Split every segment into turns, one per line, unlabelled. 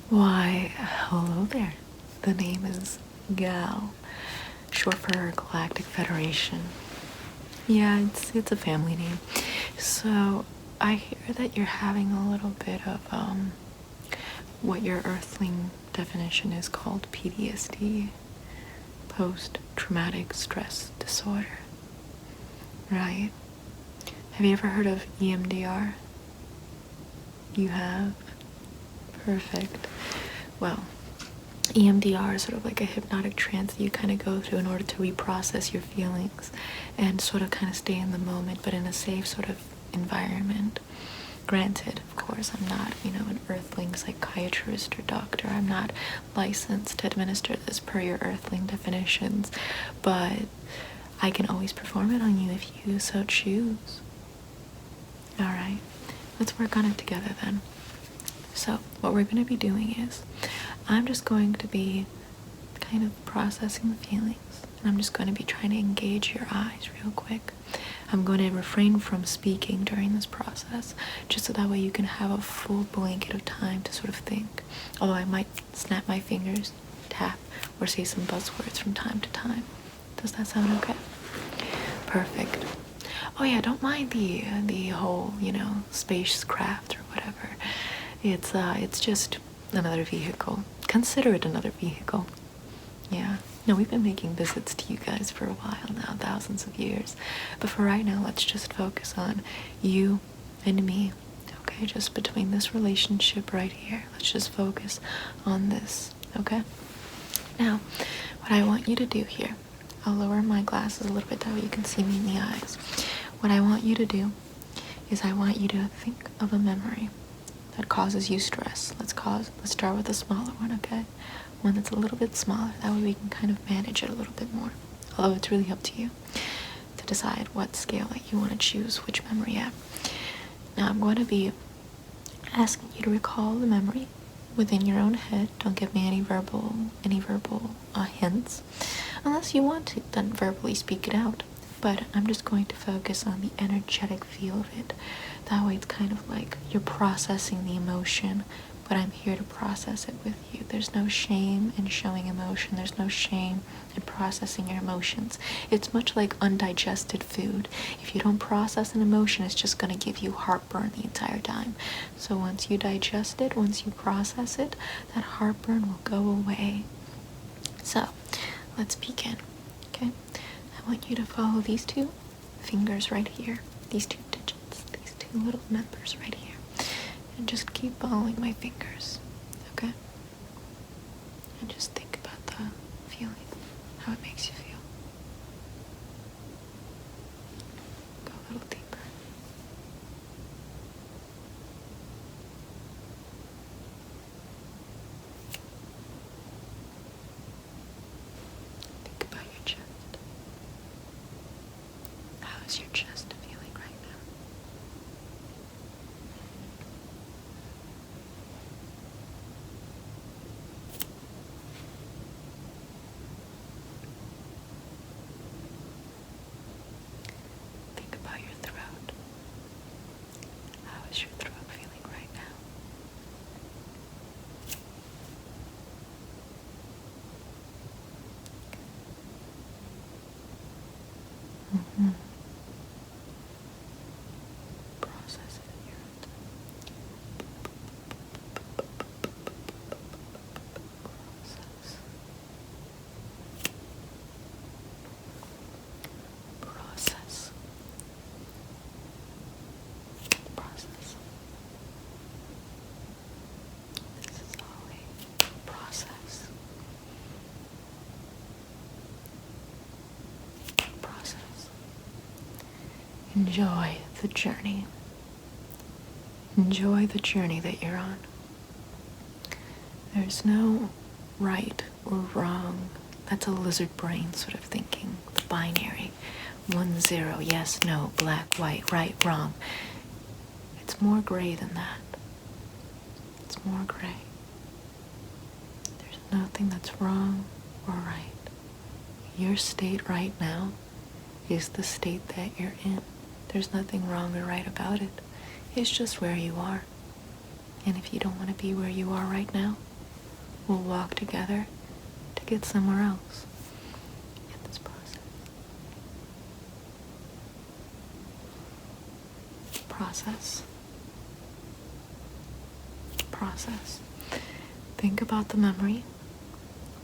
Why, hello there. The name is Gal, short for Galactic Federation. Yeah, it's a family name. So, I hear that you're having a little bit of, what your Earthling definition is called PTSD, post-traumatic stress disorder, right? Have you ever heard of EMDR? You have? Perfect. Well, EMDR is sort of like a hypnotic trance that you kind of go through in order to reprocess your feelings and sort of kind of stay in the moment, but in a safe sort of environment. Granted, of course, I'm not, an earthling psychiatrist or doctor. I'm not licensed to administer this per your earthling definitions, but I can always perform it on you if you so choose. All right, let's work on it together then. So what we're going to be doing is I'm just going to be kind of processing the feelings, and I'm just going to be trying to engage your eyes real quick. I'm going to refrain from speaking during this process, just so that way you can have a full blanket of time to sort of think. Although I might snap my fingers, tap, or say some buzzwords from time to time. Does that sound okay? Perfect. Oh yeah, don't mind the whole, spacecraft or whatever. It's just another vehicle. Consider it another vehicle. Yeah. No, we've been making visits to you guys for a while now, thousands of years. But for right now, let's just focus on you and me. Okay, just between this relationship right here. Let's just focus on this, okay? Now, what I want you to do here, I'll lower my glasses a little bit, that way you can see me in the eyes. What I want you to do is I want you to think of a memory that causes you stress. Let's start with a smaller one, okay? One that's a little bit smaller. That way we can kind of manage it a little bit more. Although it's really up to you to decide what scale that you want to choose which memory at. Now I'm going to be asking you to recall the memory within your own head. Don't give me any verbal hints. Unless you want to, then verbally speak it out. But I'm just going to focus on the energetic feel of it. That way it's kind of like you're processing the emotion, but I'm here to process it with you. There's no shame in showing emotion. There's no shame in processing your emotions. It's much like undigested food. If you don't process an emotion, it's just going to give you heartburn the entire time. So once you digest it, once you process it, that heartburn will go away. So let's begin, okay? I want you to follow these two fingers right here, these two digits, these two little numbers right here, and just keep following my fingers, okay? And just think about the feeling, how it makes you feel. Go a little deeper. Think about your chest. How is your chest feeling right now? Think about your throat. How is your throat feeling right now? Mm-hmm. Process it in your own process. Process. This is all a process. Process. Enjoy the journey. Enjoy the journey that you're on. There's no right or wrong. That's a lizard brain sort of thinking. The binary. 1, 0, yes, no, black, white, right, wrong. It's more gray than that. It's more gray. There's nothing that's wrong or right. Your state right now is the state that you're in. There's nothing wrong or right about it. It's just where you are. And if you don't want to be where you are right now, we'll walk together to get somewhere else in this process. Process. Think about the memory.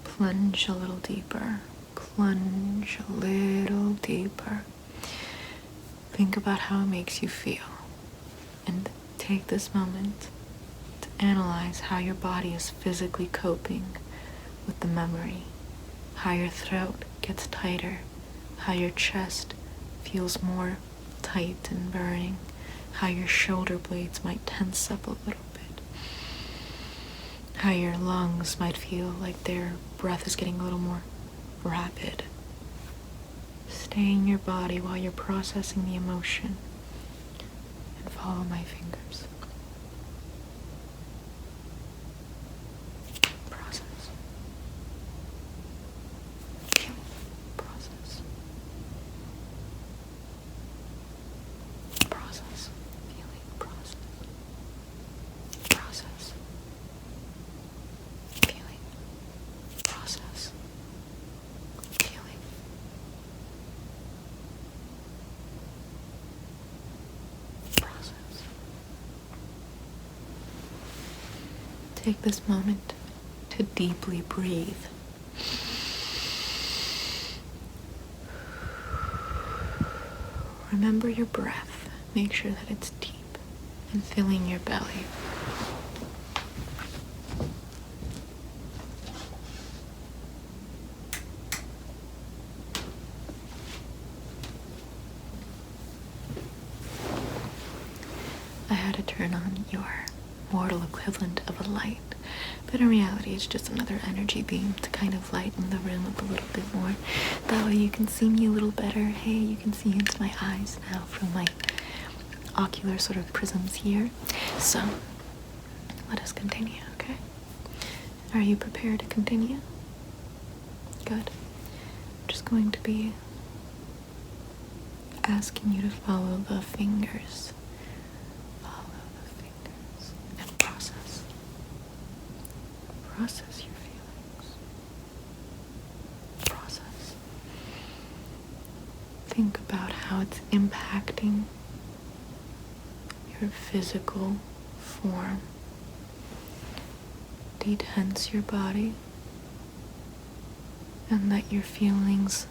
Plunge a little deeper. Plunge a little deeper. Think about how it makes you feel. And take this moment to analyze how your body is physically coping with the memory. How your throat gets tighter. How your chest feels more tight and burning. How your shoulder blades might tense up a little bit. How your lungs might feel like their breath is getting a little more rapid. Stay in your body while you're processing the emotion and follow my fingers. Process. Process. Process. Feeling. Process. Process. Feeling. Process. Feeling. Process. Take this moment to deeply breathe. Remember your breath. Make sure that it's deep and filling your belly. I had to turn on your mortal equivalent of a light, but in reality it's just another energy beam to kind of lighten the room up a little bit more. That way you can see me a little better. Hey, you can see into my eyes now from my ocular sort of prisms here. So let us continue, okay? Are you prepared to continue? Good. I'm just going to be asking you to follow the fingers. Follow the fingers and process. Process your feelings. Process. Think about how it's impacting your physical form. Detense your body and let your feelings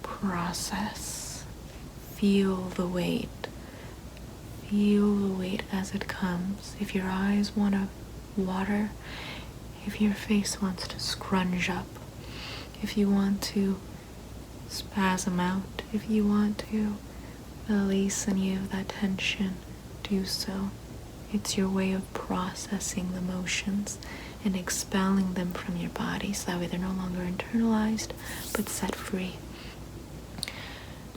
process. Feel the weight. Feel the weight as it comes. If your eyes want to water, if your face wants to scrunch up, if you want to spasm out, if you want to release any of that tension, do so. It's your way of processing the emotions and expelling them from your body so that way they're no longer internalized but set free.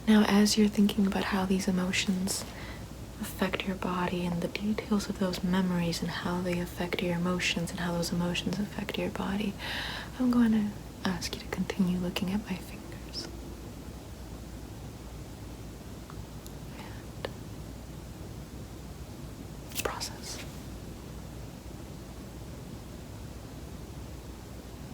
Now, as you're thinking about how these emotions affect your body and the details of those memories and how they affect your emotions and how those emotions affect your body, I'm going to ask you to continue looking at my fingers. And process. Process.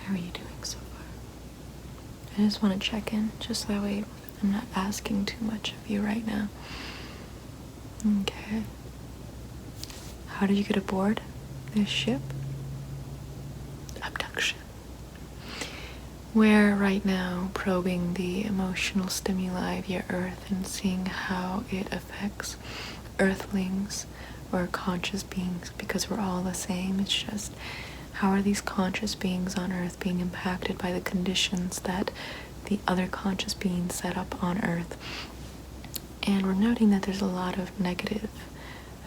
How are you doing so far? I just want to check in, just that way I'm not asking too much of you right now. Okay. How did you get aboard this ship? Abduction. We're right now probing the emotional stimuli of your Earth and seeing how it affects Earthlings or conscious beings, because we're all the same. It's just, how are these conscious beings on Earth being impacted by the conditions that the other conscious beings set up on Earth? And we're noting that there's a lot of negative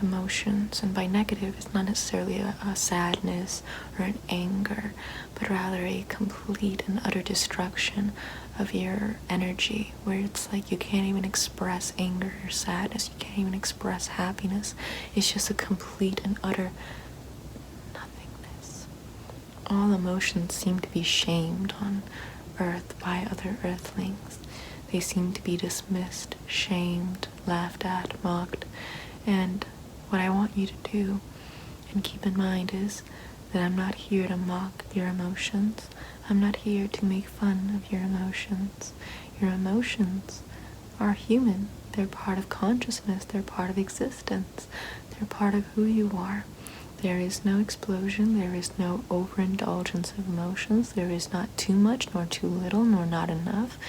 emotions, and by negative it's not necessarily a sadness or an anger, but rather a complete and utter destruction of your energy, where it's like you can't even express anger or sadness, you can't even express happiness. It's just a complete and utter nothingness. All emotions seem to be shamed on Earth by other Earthlings. They seem to be dismissed, shamed, laughed at, mocked. And what I want you to do and keep in mind is that I'm not here to mock your emotions. I'm not here to make fun of your emotions. Your emotions are human. They're part of consciousness. They're part of existence. They're part of who you are. There is no explosion. There is no overindulgence of emotions. There is not too much, nor too little, nor not enough.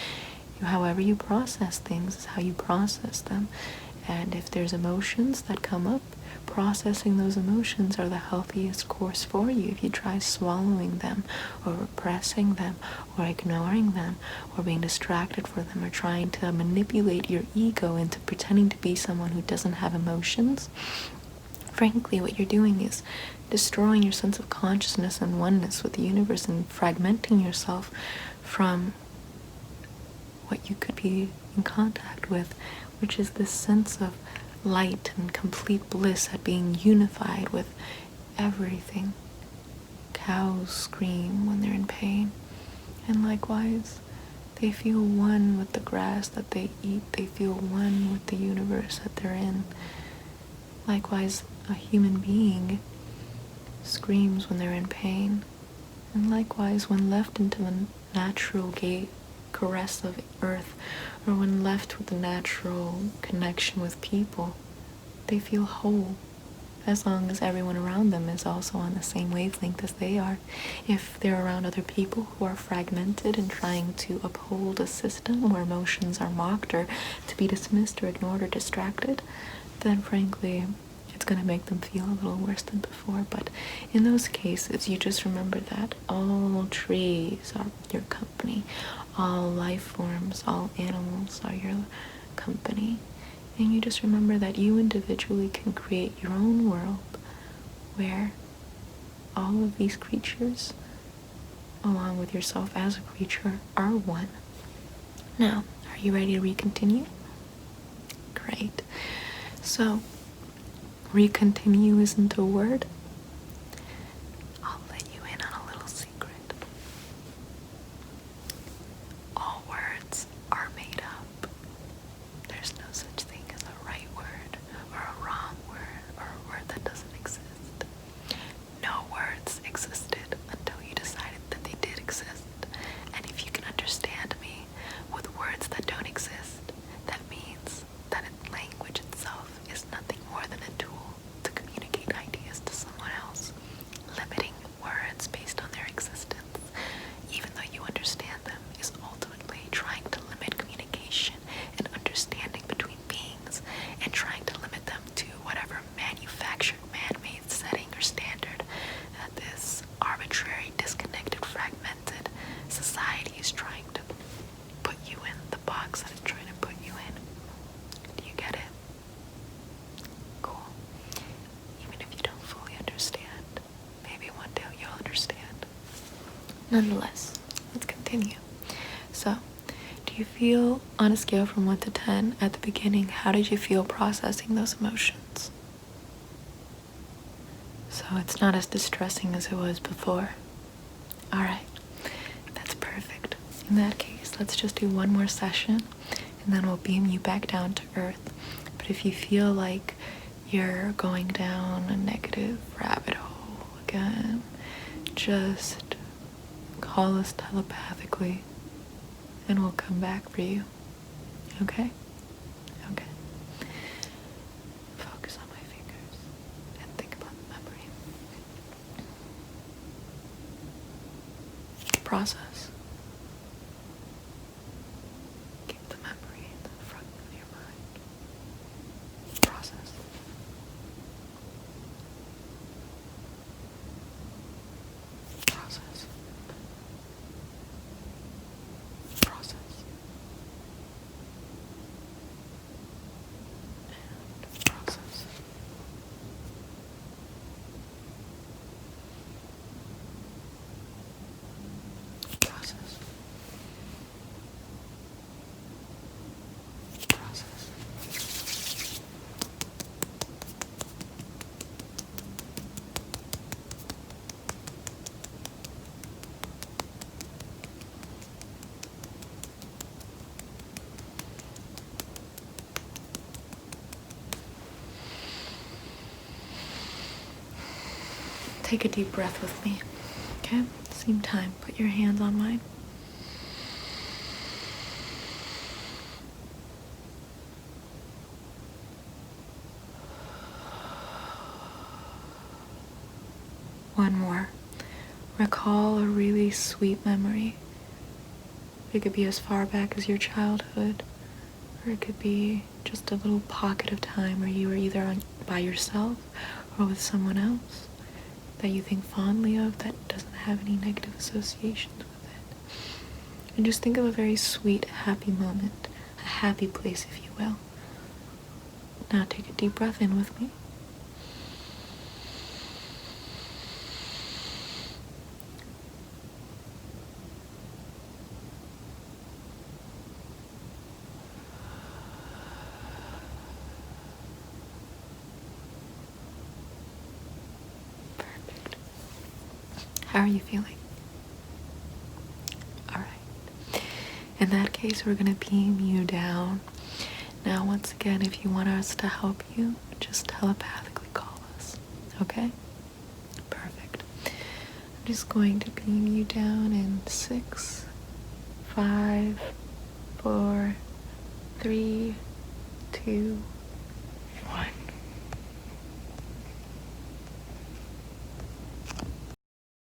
However you process things is how you process them. And if there's emotions that come up, processing those emotions are the healthiest course for you. If you try swallowing them or repressing them or ignoring them or being distracted for them or trying to manipulate your ego into pretending to be someone who doesn't have emotions, frankly, what you're doing is destroying your sense of consciousness and oneness with the universe and fragmenting yourself from what you could be in contact with, which is this sense of light and complete bliss at being unified with everything. Cows scream when they're in pain, and likewise, they feel one with the grass that they eat. They feel one with the universe that they're in. Likewise, a human being screams when they're in pain, and likewise, when left into the natural gate caress of earth, or when left with the natural connection with people, they feel whole, as long as everyone around them is also on the same wavelength as they are. If they're around other people who are fragmented and trying to uphold a system where emotions are mocked or to be dismissed or ignored or distracted, then frankly, it's going to make them feel a little worse than before. But in those cases, you just remember that all trees are your company, all life forms, all animals are your company. And you just remember that you individually can create your own world where all of these creatures, along with yourself as a creature, are one. Now, are you ready to recontinue? Great. So, recontinue isn't a word. I'll let you in on a little secret. All words are made up. There's no such thing as a right word or a wrong word or a word that doesn't exist. No words existed until you decided that they did exist. And if you can understand me with words that don't exist, that means that language itself is nothing more than a tool to communicate ideas to someone else. Limiting words based on their existence, even though you understand them, is ultimately trying to limit communication and understanding between beings, and trying to limit them to whatever manufactured, man-made setting or standard that this arbitrary, disconnected, fragmented society is trying to put you in, the box that it's trying to put you in. Do you get it? Cool. Even if you don't fully understand, maybe one day you'll understand. Nonetheless, let's continue. So, do you feel, on a scale from 1 to 10, at the beginning, how did you feel processing those emotions? So it's not as distressing as it was before. Alright, that's perfect. In that case, let's just do one more session, and then we'll beam you back down to Earth. But if you feel like you're going down a negative rabbit hole again, just call us telepathically, and we'll come back for you. Okay? Okay. Focus on my fingers and think about the memory. Process. Keep the memory in the front of your mind. Process. Process. Process. And process. Process. Process. Take a deep breath with me. Okay? Same time. Put your hands on mine. One more. Recall a really sweet memory. It could be as far back as your childhood, or it could be just a little pocket of time where you were either by yourself or with someone else that you think fondly of that doesn't have any negative associations with it. And just think of a very sweet, happy moment, a happy place, if you will. Now take a deep breath in with me. Perfect. How are you feeling? Alright. In that case, we're going to beam you down. Now, once again, if you want us to help you, just telepathically call us. Okay? Perfect. I'm just going to beam you down in 6, 5, 4, 3, 2,